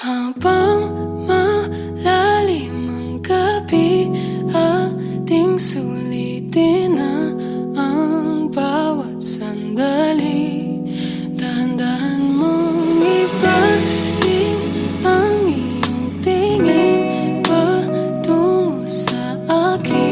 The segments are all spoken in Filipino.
Habang malalim ang gabi, ating sulitin na ang bawat sandali. Dahan-dahan mong ibalik ang iyong tingin patungo sa akin.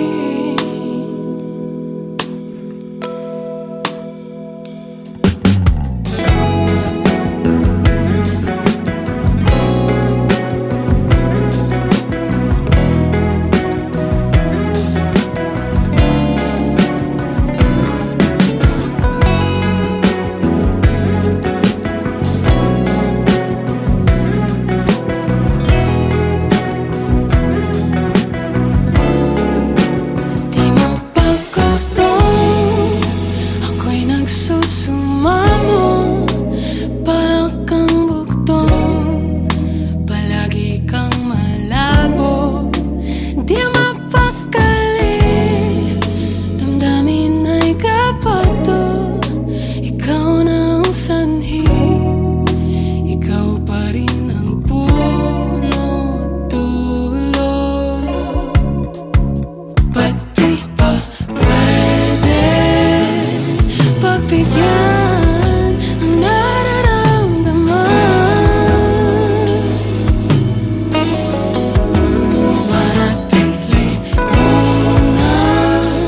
Susumamo, para kang bugtong, palagi kang malabo. Di mapakali, damdamin ay kapato. Ikaw na ang sanhi, ikaw pa rin ang punot dulo. Ba't di pa pwede pagbigyan ang nararamdaman? Manatili munang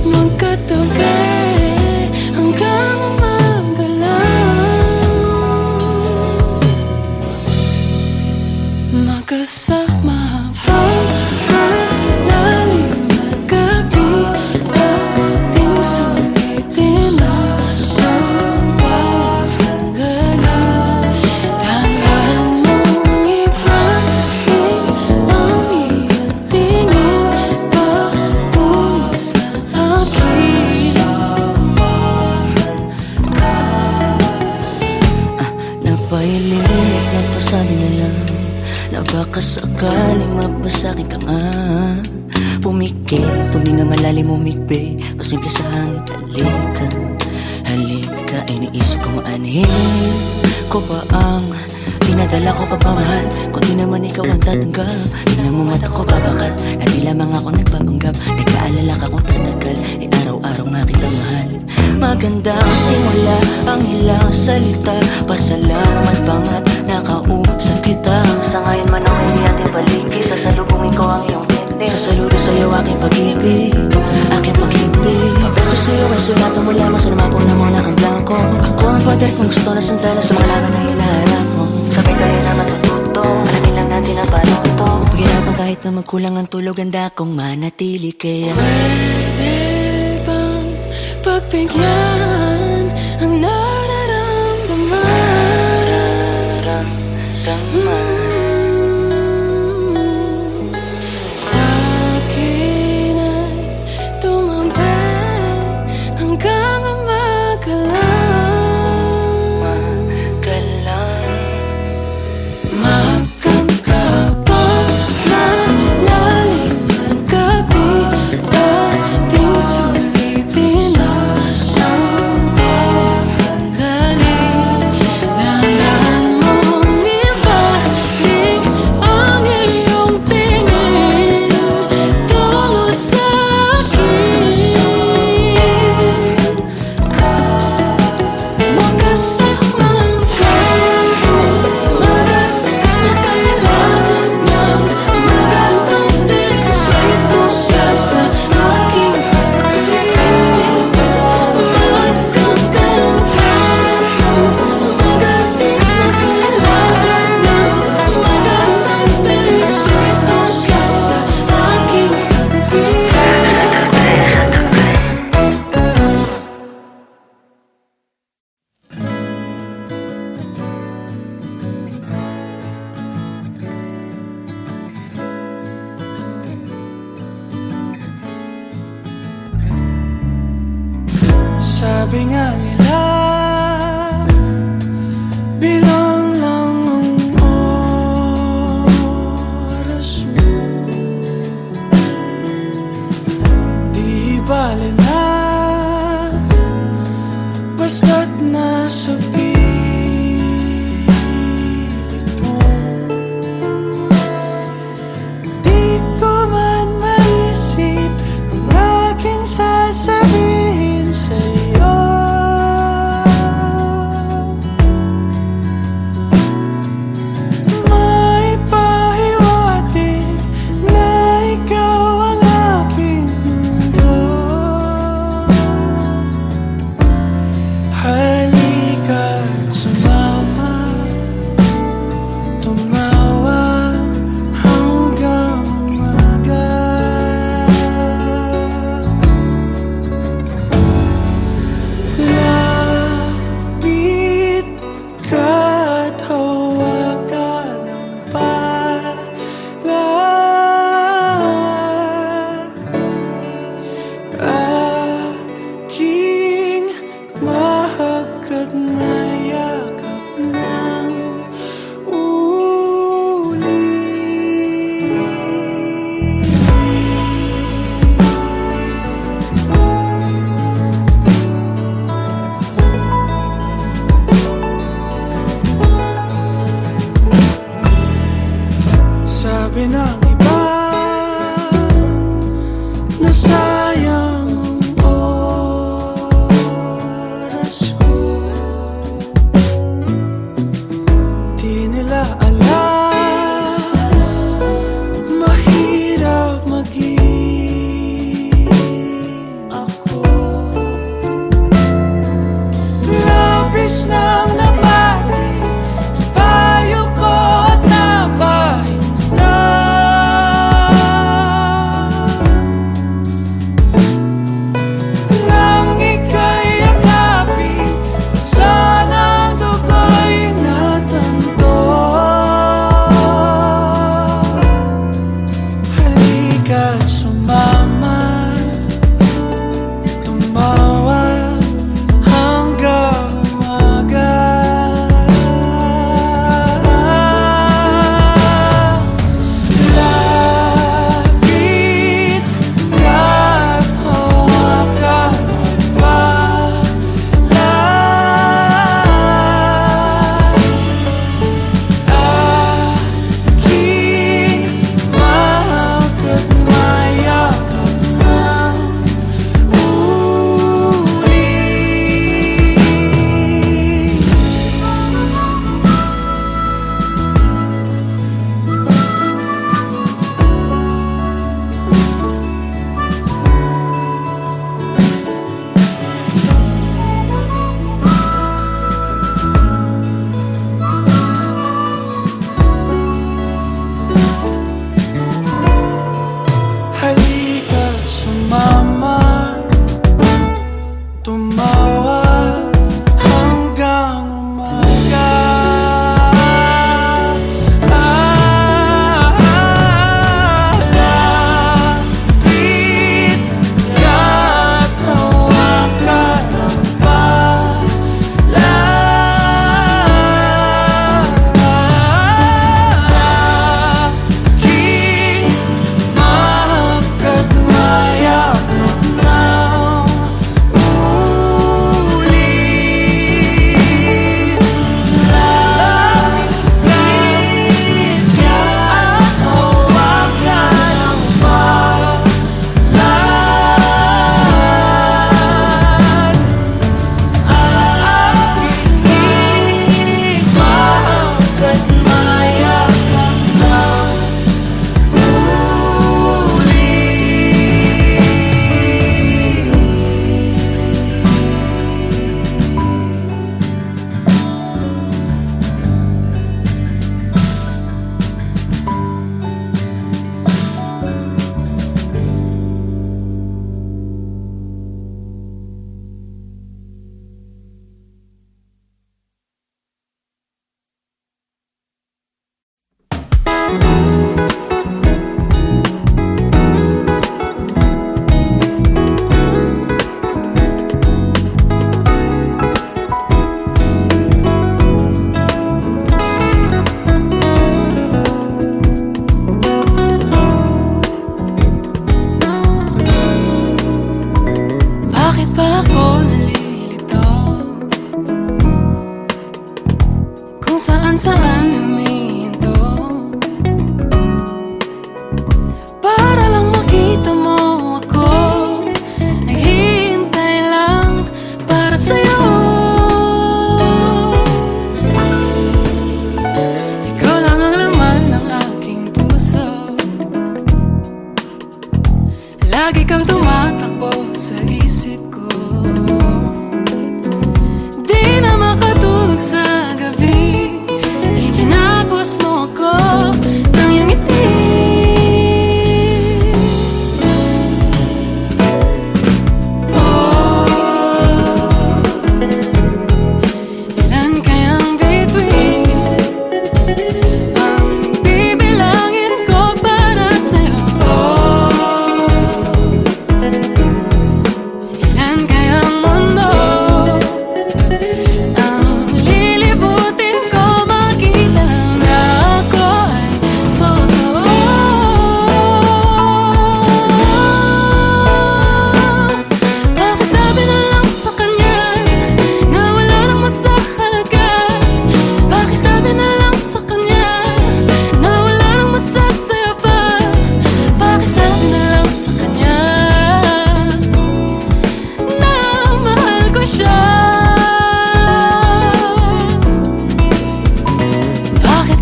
magkatabi hanggang umaga lang, magkasama habang malalim na gabi, ating sulitin na ang bawat sandali. Dahan-dahan mong ibalik ang iyong tingin patungo sa akin. Napailing at nagpasabi na lang na baka sakaling mapasakin ka nga. Pumikit, tuminga malalim umikbi, pasimple sa hangin. Halika, halika, iniisip ko maanhin ko ba ang pinadala ko pagmamahal? Kung di naman ikaw ang tatanggap, tingnan mo mata ko babakat, na di lamang ako nagpapanggap. Nagkaalala ka kung tatagal, araw-araw nga kita mahal. Maganda ang simula, ang ilang salita, pasalamat bangat nakausap kita. Sa ngayon man ang hindi ating paliki, sasalubungin ko ang iyong pinti. Sasaludo sa'yo aking pag-ibig, aking pag-ibig. Papel ko sa'yo ay sulatan mo lamang, sa namapong na muna ang blanco. Ako ang pader kung gusto na sandala sa mga laban na hinaharap mo. Sabay tayo na matututo, alamin lang natin ang paano to. Paghirapan kahit na magkulang ang tulog, handa kong manatili kaya Pwede bang pagbigyan ang nararamdaman? Sa'kin ay tumabi hanggang umaga lang. Magkakapag malalim ang gabi, ating sulitin na ang bawat sandali. Dahan-dahan mong ibalik ang iyong tingin tungo sa akin. Magkasama ka, marami na kailangan ng magandang pilisito ka sa aking pag-ibig. Magkakang ka, magating na kailangan ng magandang pilisito ka sa aking pag-ibig. Sabi nga nila, bilang lang ang oras mo. Di bale na, basta't nasa piling mo.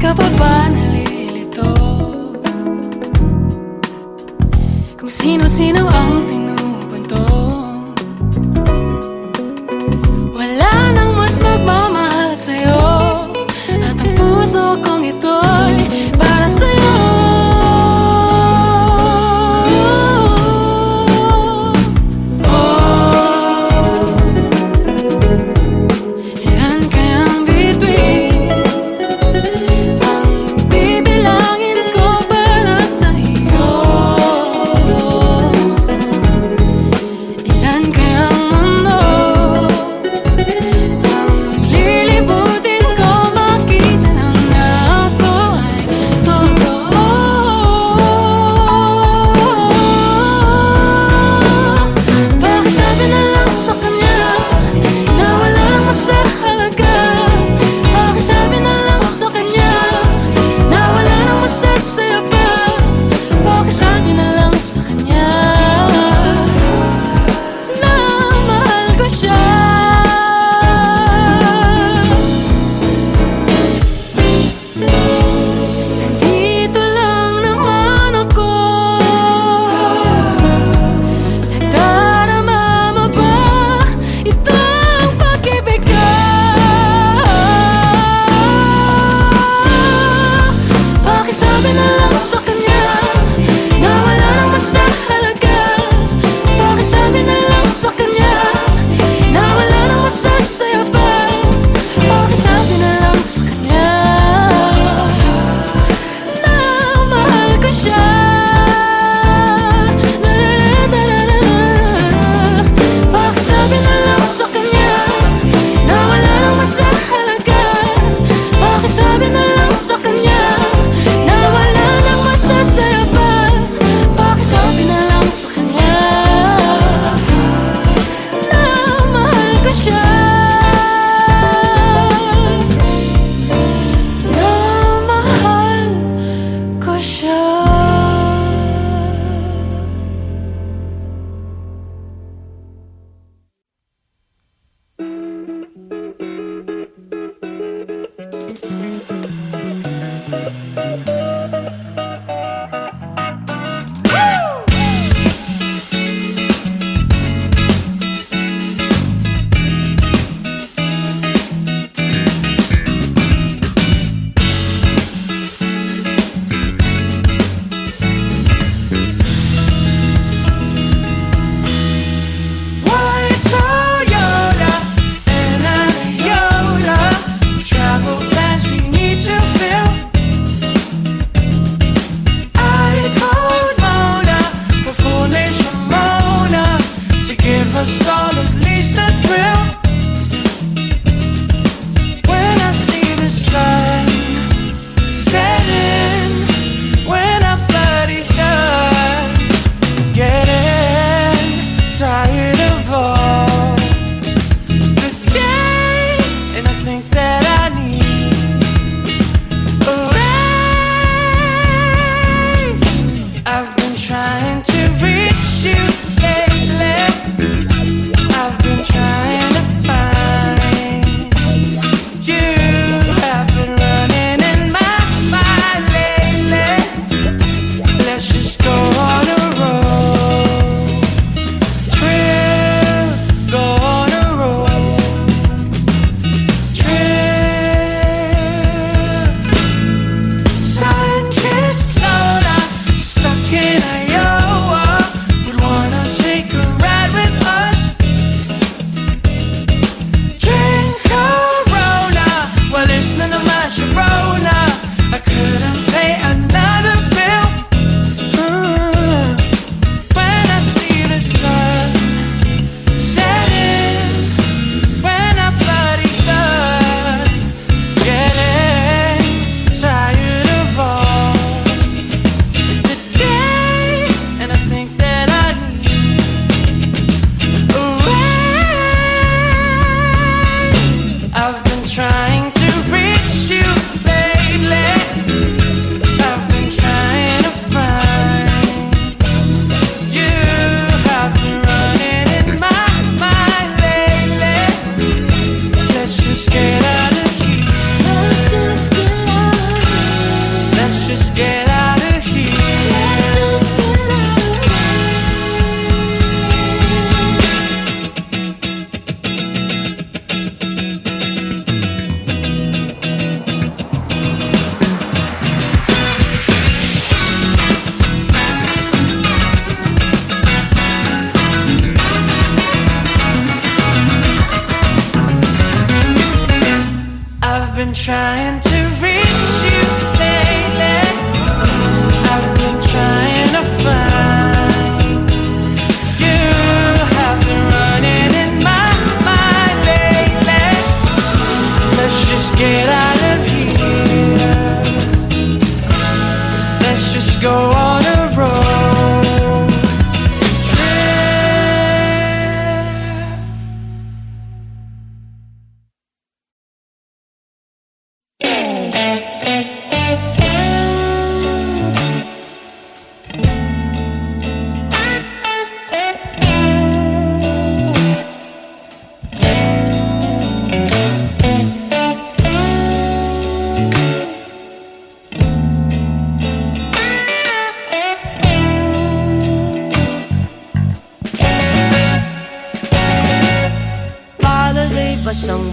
ka pa ba nalilito? Kung sino-sino ang pinupuntong, wala nang mas magmamahal sa'yo, at ang puso kong ito'y para sa'yo. Ilan kayang bituin ang bibilangin ko para sa'yo?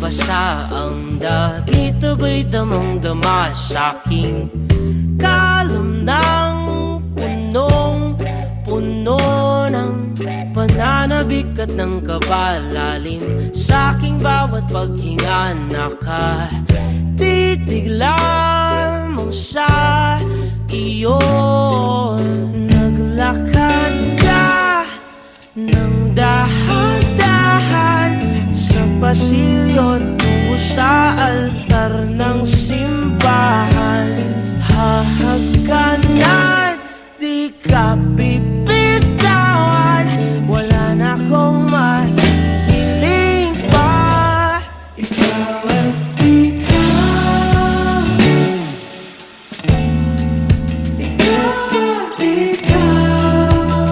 basang-basa ang dagito ba'y damang-dama sa'king kalam ng punong-puno ng pananabik at ng kabalalim sa'king bawat paghinga nakatitig lamang sa iyo. Naglakad ka ng dahan-dahan sa pasilyo tungo sa altar ng simbahan. Hahagkanan, di ka bibitawan, wala na akong mahihiling pa. Ikaw at ikaw, ikaw at ikaw,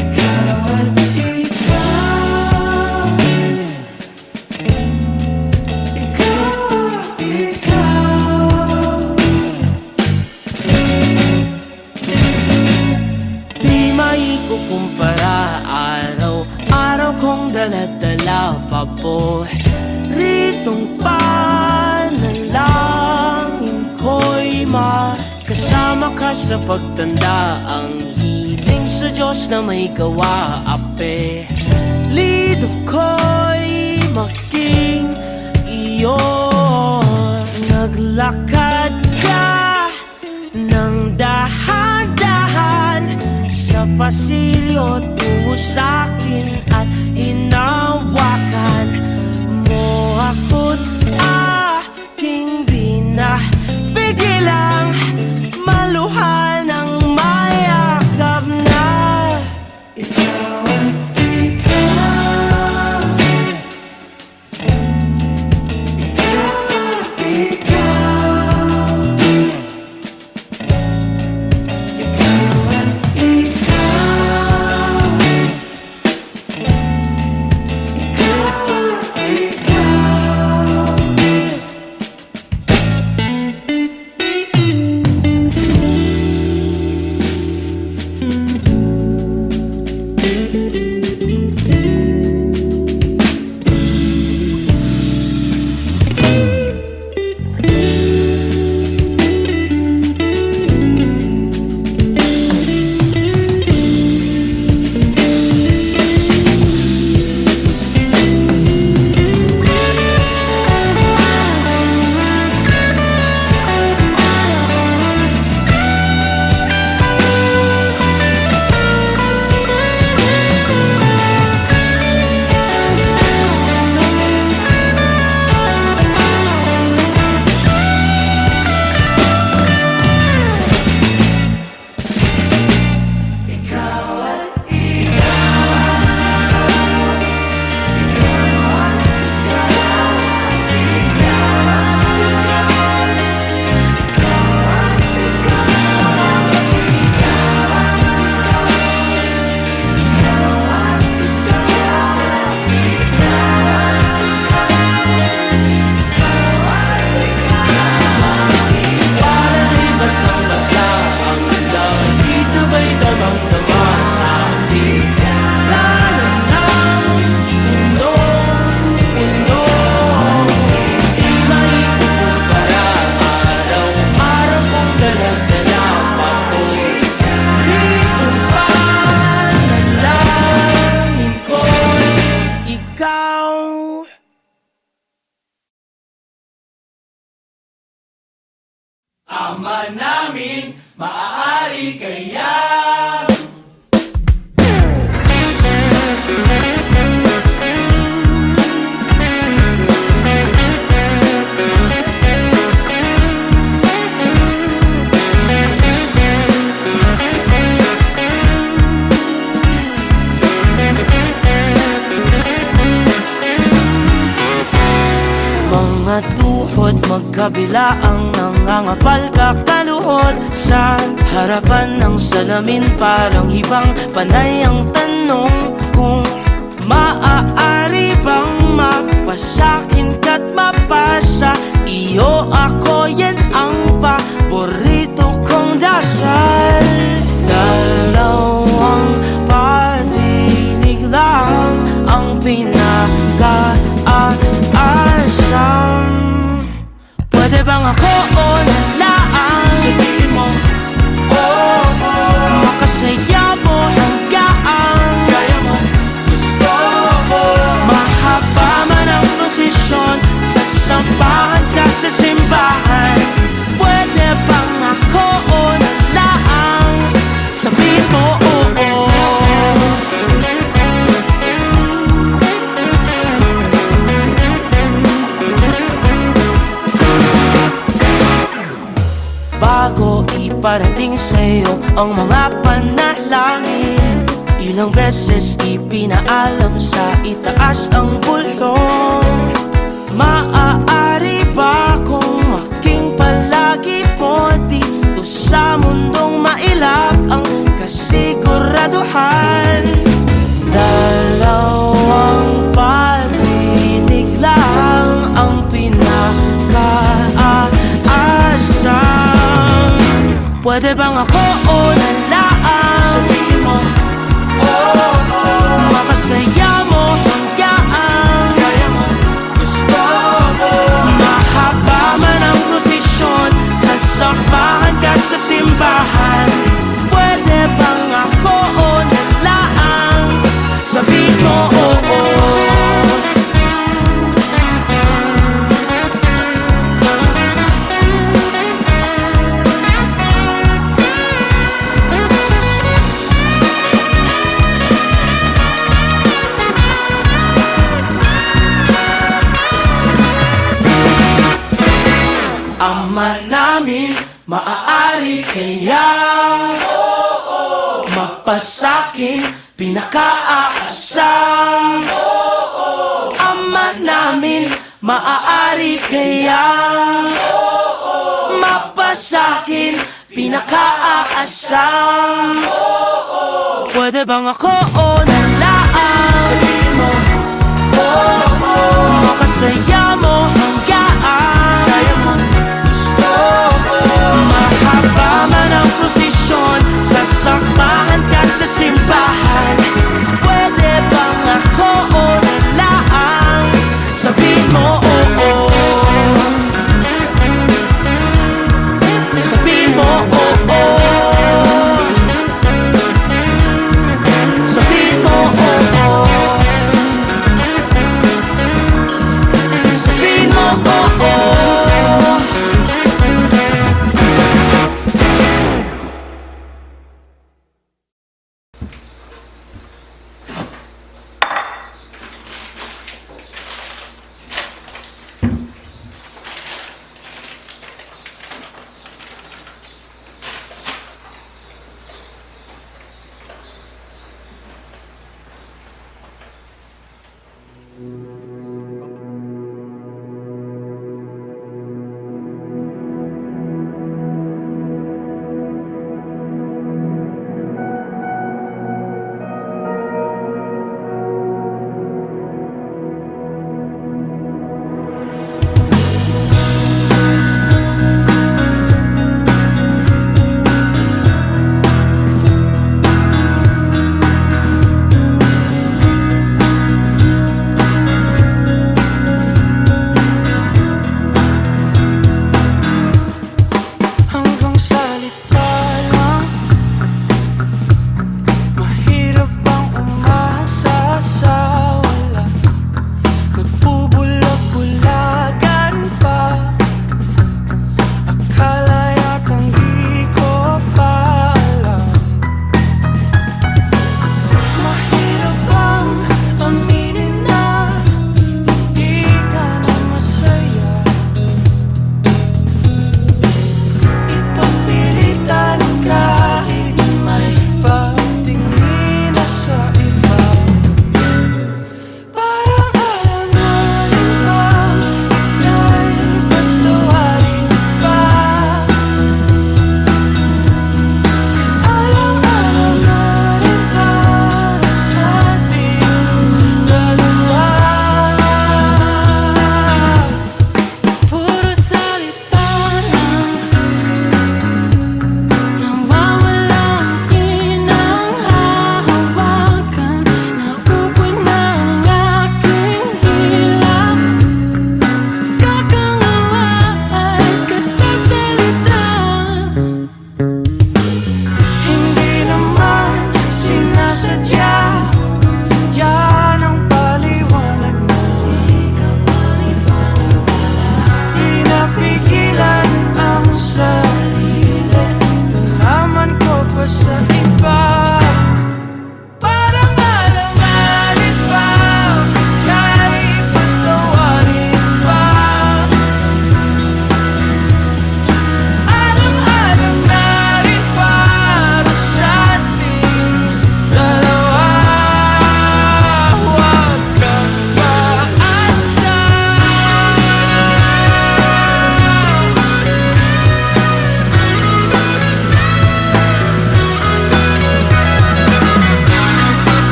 ikaw at ikaw, ikaw at ikaw. Di maikukumpara, araw-araw kong dala-dala paboritong panalangin ko'y makasama ka sa pagtanda. Ang hiling sa Diyos na may gawa, apelido ko'y maging iyo. Naglakad ka ng dahan-dahan sa pasilyo tungo sa'kin at hinawakan mo ako't aking binapigilang maluhan ng mayakap na. Ikaw at ikaw, ikaw at ikaw, ikaw at ikaw, ikaw at ikaw. Ama namin, maaari kaya Mga tuhod magkabila ang nangangapal kakaluhod sa harapan ng salamin. Parang hibang panay ang tanong kung maaari bang mapasakin ka't mapasa iyo ako. Yan ang paborito kong dasal. Dalawang patinig lang ang pinag bang ako o nalaan? Sabihin mo, oo, makasaya mo hanggang kaya mo, gusto ko. Mahaba man ang prosesyon, sasampahan ka sa simbahan. Pwede bang ako o nalaan? Sabihin mo, oo. Bago iparating sa'yo ang mga panalangin, ilang beses ipinaalam sa itaas ang bulong. Maaari ba kung maging palagi po dito sa mundong mailap ang kasiguraduhan? Dalawang pag-ibig lang ang pinaka-asam. Pwede bang ako o nalaan? Sabihin mo, oo, makasaya mo hanggang kaya mo, gusto ko. Mahaba man ang prosesyon, sasampahan ka sa simbahan. Pwede bang ako o nalaan? Sabihin mo, oo. Ama namin, maaari kayang magpasaking pinaka-aasam. Ama namin, maaari kayang mapasakin pinaka-aasam. Pwede bang ako o nalaan? Sabihin mo, oo, makasaya mo hanggang kaya mo, gusto ko. Mahaba man ang prosesyon, sasamahan ka sa simbahan. Pwede bang ako o nalaan? Sabihin mo, oo. Sabihin mo, oo. Sabihin mo, oo.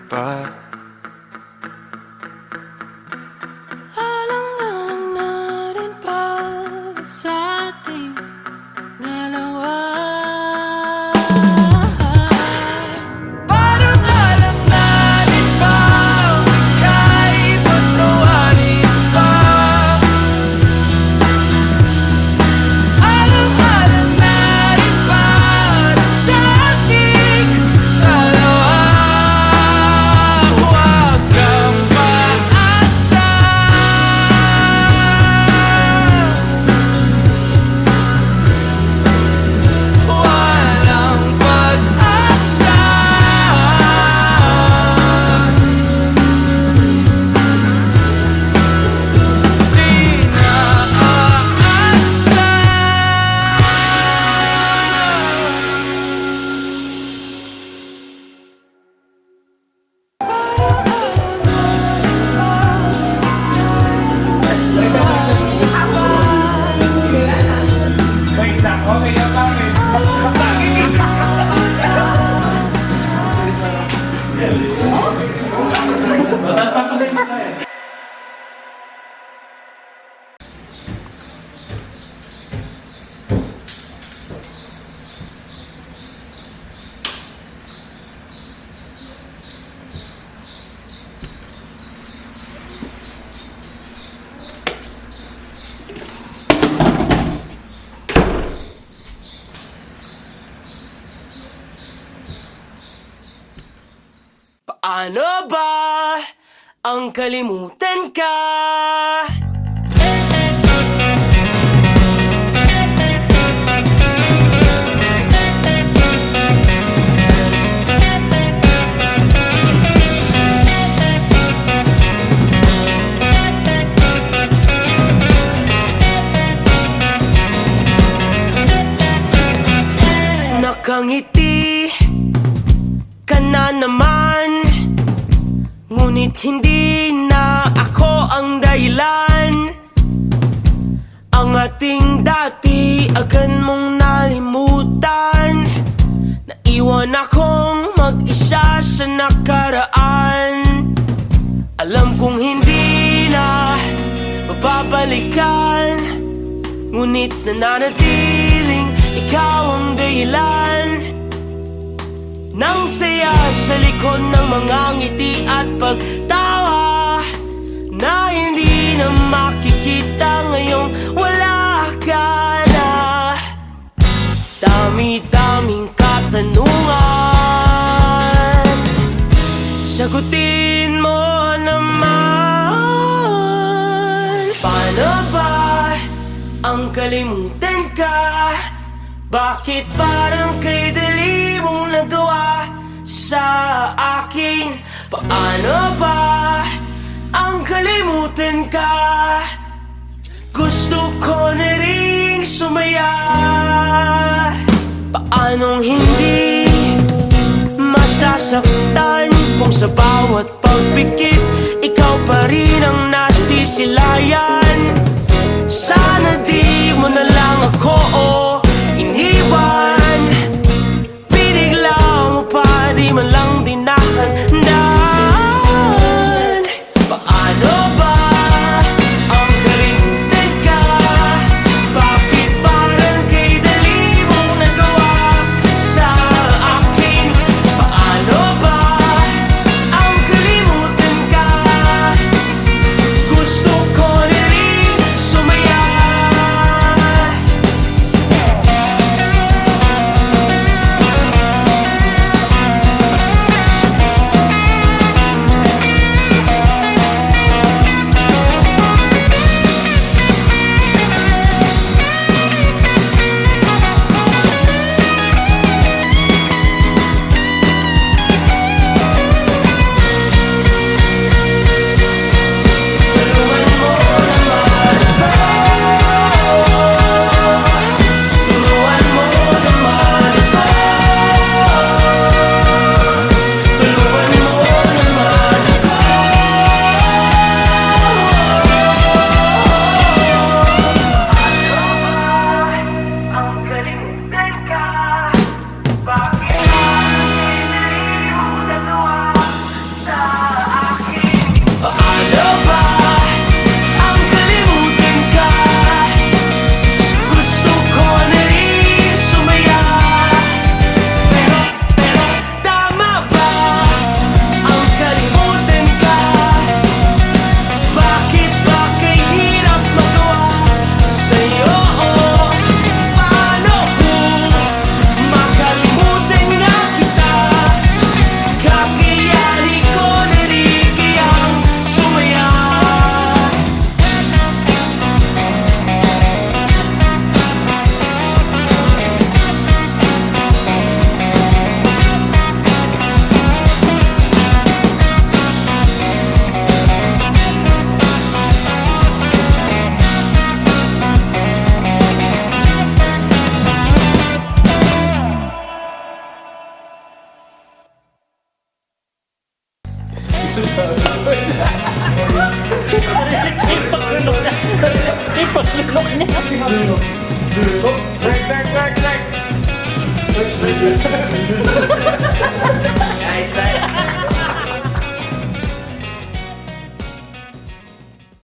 pa? Alang-alang na rin para sa ating dalawa. Parang alam na rin ba kahit patuwarin pa? Alam-alam na rin para sa ating dalawa. Huwag kang paasa. Walang pag-asa. Di na aasa. Wait lang, okay na ba? Paano ba ang kalimutan ka? Nakangiti ka na naman, ngunit hindi na ako ang dahilan. Ang ating dati agad mong nalimutan. Naiwan akong mag-isa sa nakaraan. Alam kong hindi na mababalikan, ngunit nananatiling ikaw ang dahilan nang saya sa likod ng mga ngiti at pagtawa na hindi na makikita ngayong wala ka na. Dami-daming katanungan, sagutin mo naman. Paano ba ang kalimutan ka? Bakit parang kay dali mong nagawa sa akin? Paano ba ang kalimutan ka? Gusto ko na ring sumaya. Paanong hindi masasaktan kung sa bawat pagpikit ikaw pa rin ang nasisilayan? Sana di mo na lang ako iniwan. Binigla mo pa, di man lang dinahandaan. Paano ba ang kalimutan ka? Bakit parang kay dali mong nagawa sa akin? Paano ba ang kalimutan ka? Break.